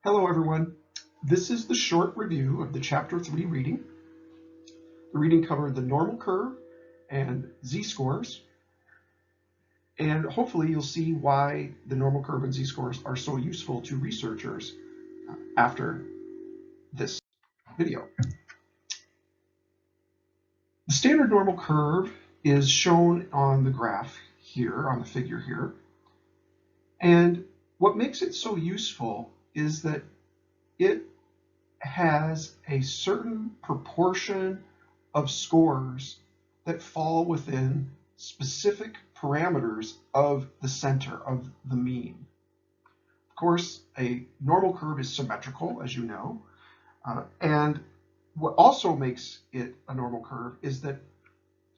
Hello everyone. This is the short review of the Chapter 3 reading. The reading covered the normal curve and z-scores, and hopefully you'll see why the normal curve and z-scores are so useful to researchers after this video. The standard normal curve is shown on the graph here, on the figure here, and what makes it so useful is that it has a certain proportion of scores that fall within specific parameters of the center, of the mean. Of course, a normal curve is symmetrical, as you know, and what also makes it a normal curve is that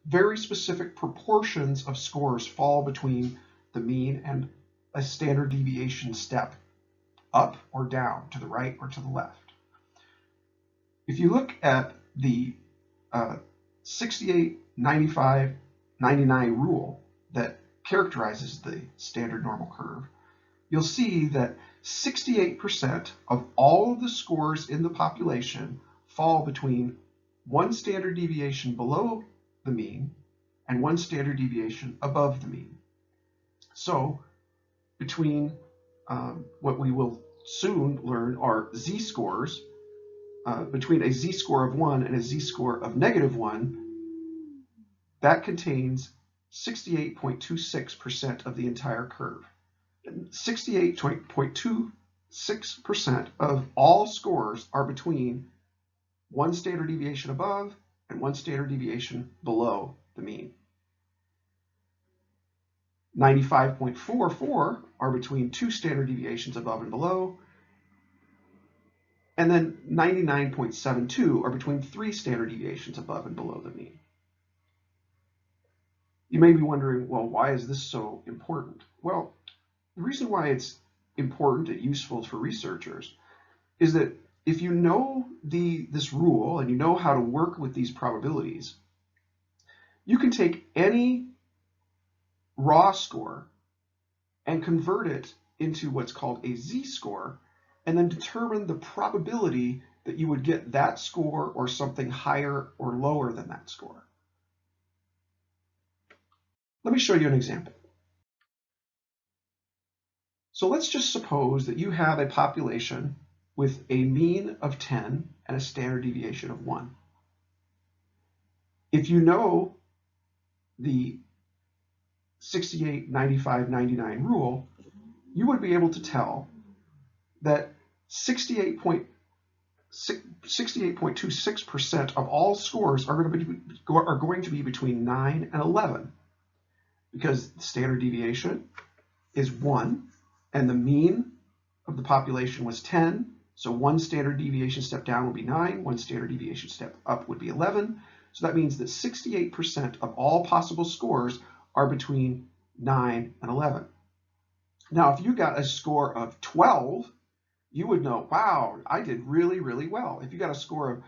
very specific proportions of scores fall between the mean and a standard deviation step up or down, to the right or to the left. If you look at the 68, 95, 99 rule that characterizes the standard normal curve, you'll see that 68% of all of the scores in the population fall between one standard deviation below the mean and one standard deviation above the mean. So between what we will soon learn are z-scores, between a z-score of 1 and a z-score of -1, that contains 68.26% of the entire curve. 68.26% of all scores are between one standard deviation above and one standard deviation below the mean. 95.44 are between two standard deviations above and below, and then 99.72 are between three standard deviations above and below the mean. You may be wondering, well, why is this so important? Well, the reason why it's important and useful for researchers is that if you know this rule and you know how to work with these probabilities, you can take any raw score and convert it into what's called a z-score, and then determine the probability that you would get that score or something higher or lower than that score. Let me show you an example. So let's just suppose that you have a population with a mean of 10 and a standard deviation of 1. If you know the 68, 95, 99 rule, you would be able to tell that 68.26% of all scores are going to be between 9 and 11, because the standard deviation is 1 and the mean of the population was 10. So one standard deviation step down would be 9, one standard deviation step up would be 11. So that means that 68% of all possible scores are between 9 and 11. Now, if you got a score of 12, you would know, wow, I did really, really well. If you got a score of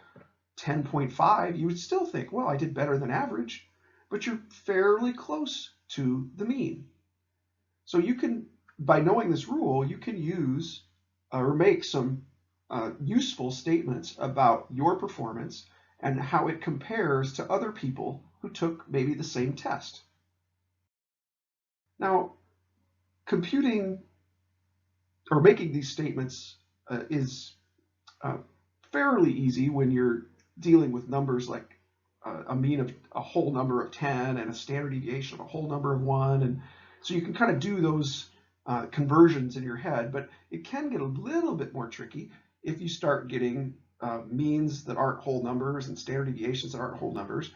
10.5, you would still think, well, I did better than average, but you're fairly close to the mean. So you can, by knowing this rule, you can use or make some useful statements about your performance and how it compares to other people who took maybe the same test. Now, computing or making these statements is fairly easy when you're dealing with numbers like a mean of a whole number of 10 and a standard deviation of a whole number of 1. And so you can kind of do those conversions in your head, but it can get a little bit more tricky if you start getting means that aren't whole numbers and standard deviations that aren't whole numbers.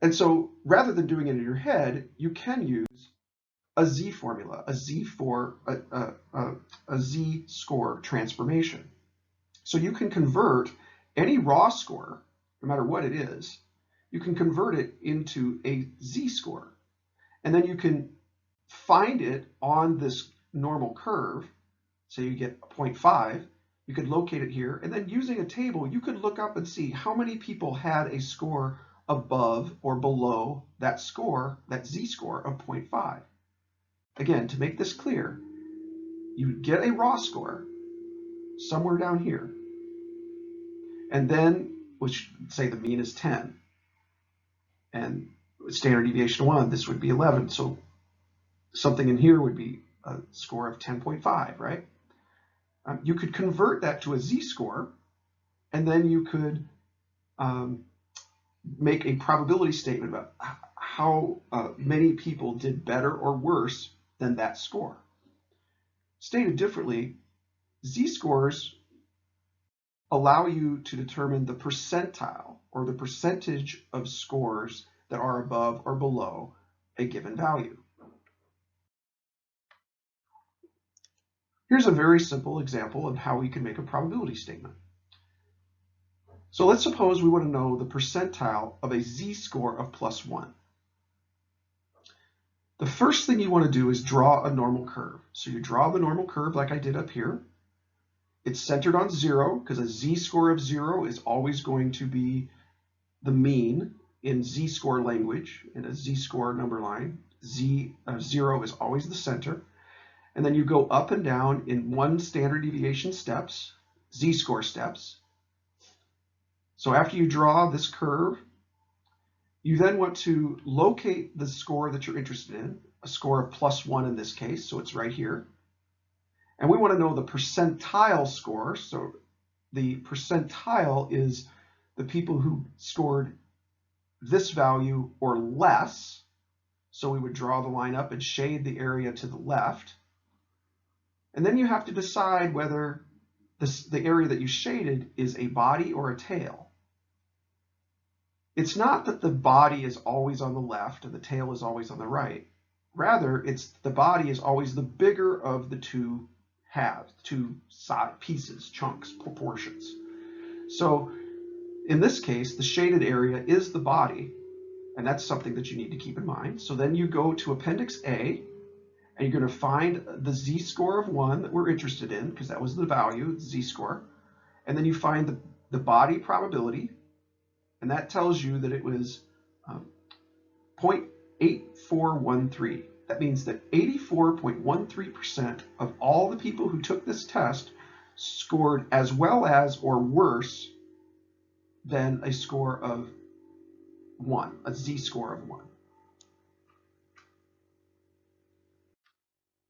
And so rather than doing it in your head, you can use a z-formula, a z-score transformation. So you can convert any raw score, no matter what it is, you can convert it into a z-score. And then you can find it on this normal curve. So you get 0.5, you could locate it here, and then using a table, you could look up and see how many people had a score above or below that score, that z-score of 0.5. Again, to make this clear, you get a raw score, somewhere down here. And then, which say the mean is 10. And standard deviation 1, this would be 11. So something in here would be a score of 10.5, right? You could convert that to a z-score, and then you could make a probability statement about how many people did better or worse than that score. Stated differently, z-scores allow you to determine the percentile, or the percentage of scores that are above or below a given value. Here's a very simple example of how we can make a probability statement. So let's suppose we want to know the percentile of a z-score of +1. The first thing you want to do is draw a normal curve. So you draw the normal curve like I did up here. It's centered on 0 because a z-score of 0 is always going to be the mean in z-score language. In a z-score number line, 0 is always the center. And then you go up and down in 1 standard deviation steps, z-score steps. So after you draw this curve, you then want to locate the score that you're interested in, a score of +1 in this case, so it's right here. And we want to know the percentile score. So the percentile is the people who scored this value or less. So we would draw the line up and shade the area to the left. And then you have to decide whether the area that you shaded is a body or a tail. It's not that the body is always on the left and the tail is always on the right. Rather, it's the body is always the bigger of the two halves, two side pieces, chunks, proportions. So in this case, the shaded area is the body, and that's something that you need to keep in mind. So then you go to Appendix A, and you're going to find the z-score of 1 that we're interested in, because that was the value, the z-score. And then you find the body probability, and that tells you that it was 0.8413. That means that 84.13% of all the people who took this test scored as well as or worse than a score of 1, a z-score of 1.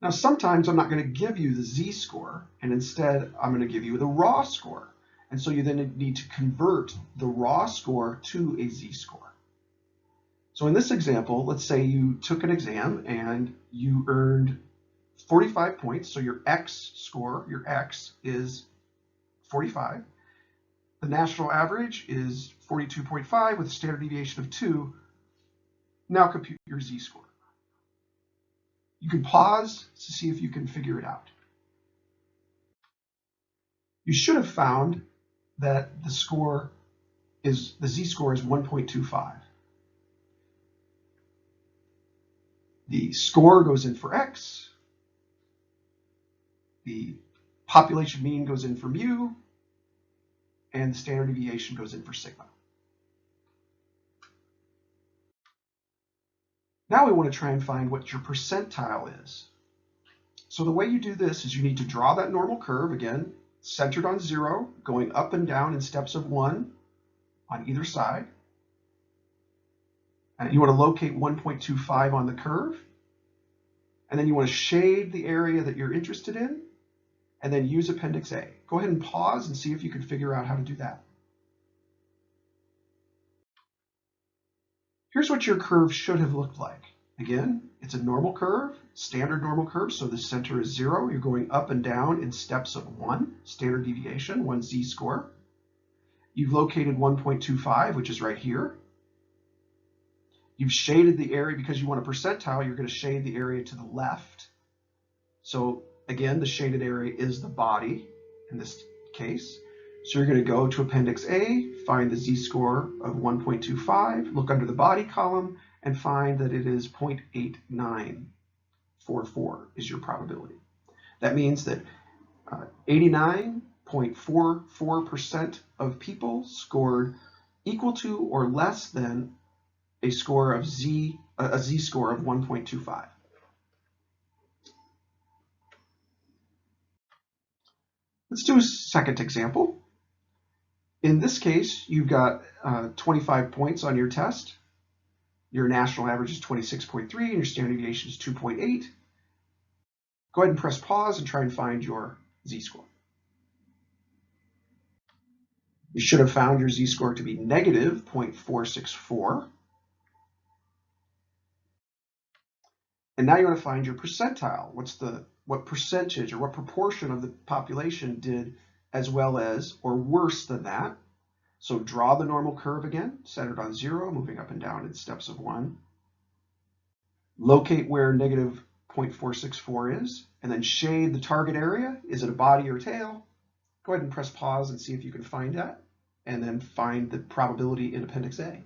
Now, sometimes I'm not going to give you the z-score, and instead I'm going to give you the raw score. And so you then need to convert the raw score to a z-score. So in this example, let's say you took an exam and you earned 45 points. So your X score, your X is 45. The national average is 42.5 with a standard deviation of 2. Now compute your z-score. You can pause to see if you can figure it out. You should have found that the z-score is 1.25. The score goes in for X. The population mean goes in for mu. And the standard deviation goes in for sigma. Now we want to try and find what your percentile is. So the way you do this is you need to draw that normal curve, again, centered on 0, going up and down in steps of 1 on either side. And you want to locate 1.25 on the curve. And then you want to shade the area that you're interested in, and then use Appendix A. Go ahead and pause and see if you can figure out how to do that. Here's what your curve should have looked like. Again, it's a normal curve, standard normal curve, so the center is 0. You're going up and down in steps of 1, standard deviation, 1 z-score. You've located 1.25, which is right here. You've shaded the area because you want a percentile. You're going to shade the area to the left. So again, the shaded area is the body in this case. So you're going to go to Appendix A, find the z-score of 1.25, look under the body column, and find that it is 0.8944 is your probability. That means that 89.44% of people scored equal to or less than a score of a z-score of 1.25. Let's do a second example. In this case, you've got 25 points on your test. Your national average is 26.3 and your standard deviation is 2.8. Go ahead and press pause and try and find your z-score. You should have found your z-score to be negative 0.464. And now you want to find your percentile. What percentage or what proportion of the population did as well as or worse than that? So draw the normal curve again, centered on 0, moving up and down in steps of 1. Locate where negative 0.464 is, and then shade the target area. Is it a body or tail? Go ahead and press pause and see if you can find that, and then find the probability in Appendix A.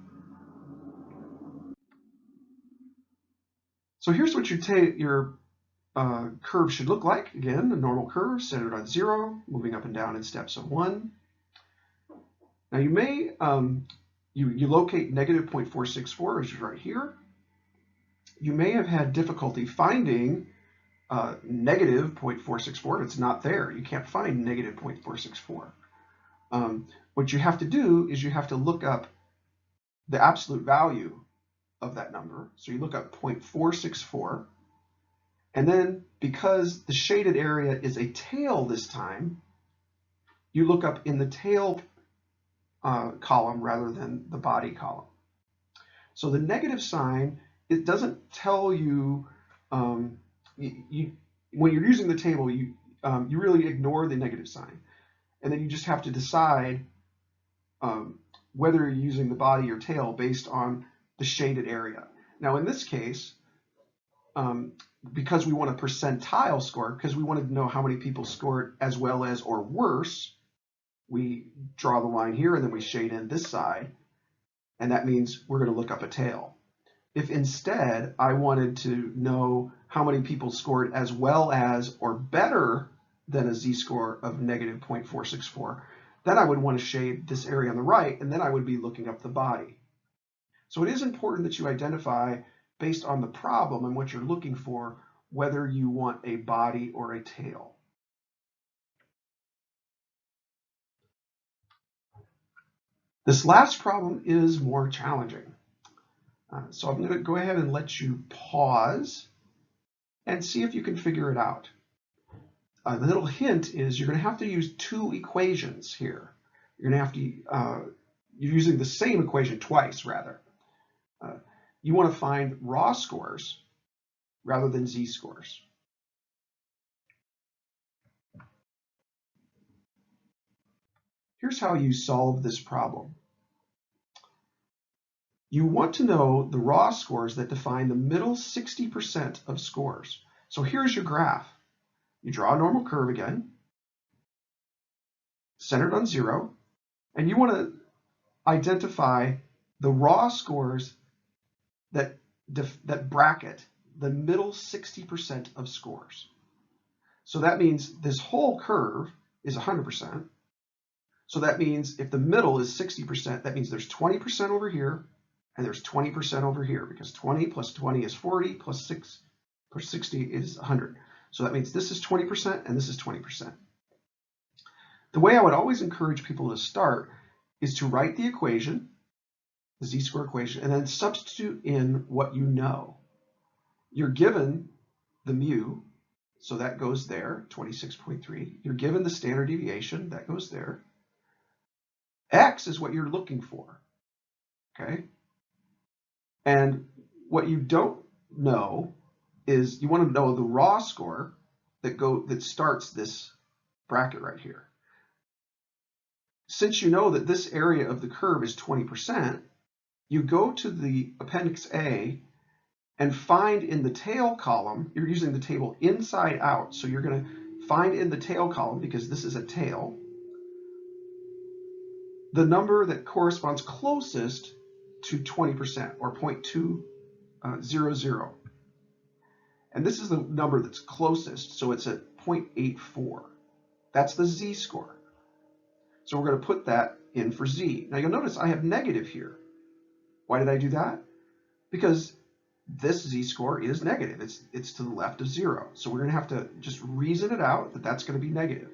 So here's what your curve should look like. Again, a normal curve centered on 0, moving up and down in steps of 1. Now you may, you locate negative 0.464, which is right here. You may have had difficulty finding negative 0.464. It's not there. You can't find negative 0.464. What you have to do is you have to look up the absolute value of that number. So you look up 0.464. And then because the shaded area is a tail this time, you look up in the tail column rather than the body column. So the negative sign, it doesn't tell you, when you're using the table, you really ignore the negative sign. And then you just have to decide whether you're using the body or tail based on the shaded area. Now in this case, because we want a percentile score, because we wanted to know how many people scored as well as or worse, we draw the line here and then we shade in this side, and that means we're going to look up a tail. If instead I wanted to know how many people scored as well as or better than a z-score of negative 0.464, then I would want to shade this area on the right, and then I would be looking up the body. So it is important that you identify, based on the problem and what you're looking for, whether you want a body or a tail. This last problem is more challenging. So I'm going to go ahead and let you pause and see if you can figure it out. The little hint is you're going to have to use two equations here. You're going to have to, you're using the same equation twice, rather. You want to find raw scores rather than z-scores. Here's how you solve this problem. You want to know the raw scores that define the middle 60% of scores. So here's your graph. You draw a normal curve again, centered on 0, and you want to identify the raw scores that bracket the middle 60% of scores. So that means this whole curve is 100%. So that means if the middle is 60%, that means there's 20% over here and there's 20% over here, because 20 plus 20 is 40 plus 6 plus 60 is 100. So that means this is 20% and this is 20%. The way I would always encourage people to start is to write the equation, the z-score equation, and then substitute in what you know. You're given the mu, so that goes there, 26.3. You're given the standard deviation, that goes there. X is what you're looking for, okay? And what you don't know is you want to know the raw score that starts this bracket right here. Since you know that this area of the curve is 20%, you go to the Appendix A and find in the tail column, you're using the table inside out, so you're going to find in the tail column, because this is a tail, the number that corresponds closest to 20%, or 0.200. And this is the number that's closest, so it's at 0.84. That's the z-score. So we're going to put that in for z. Now you'll notice I have negative here. Why did I do that? Because this z-score is negative. It's to the left of 0. So we're going to have to just reason it out that that's going to be negative.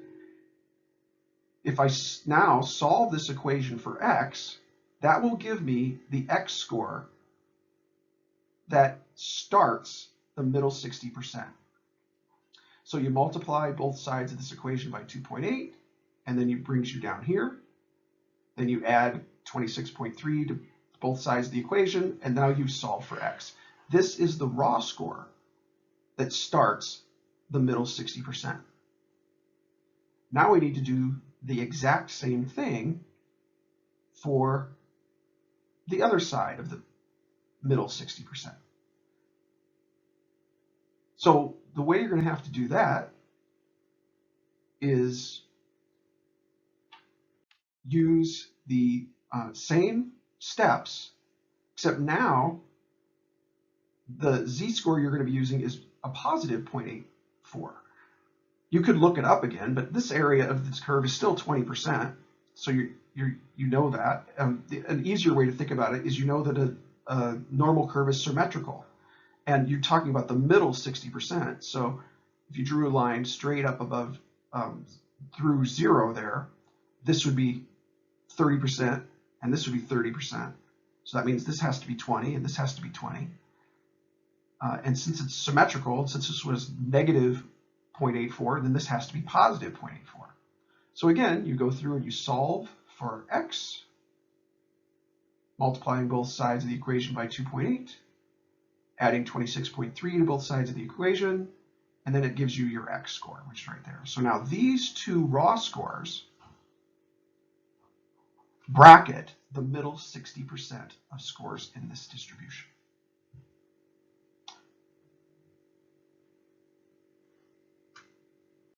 if I now solve this equation for x, that will give me the x score that starts the middle 60%. So you multiply both sides of this equation by 2.8, and then it brings you down here. Then you add 26.3 to both sides of the equation, and now you solve for x. This is the raw score that starts the middle 60%. Now we need to do the exact same thing for the other side of the middle 60%. So the way you're going to have to do that is use the same steps, except now the z-score you're going to be using is a positive 0.84. You could look it up again, but this area of this curve is still 20%, so you know that. An easier way to think about it is you know that a normal curve is symmetrical, and you're talking about the middle 60%. So if you drew a line straight up above through 0 there, this would be 30%, and this would be 30%. So that means this has to be 20, and this has to be 20. And since it's symmetrical, since this was negative 0.84, then this has to be positive 0.84. So again, you go through and you solve for x, multiplying both sides of the equation by 2.8, adding 26.3 to both sides of the equation, and then it gives you your x score, which is right there. So now these two raw scores bracket the middle 60% of scores in this distribution.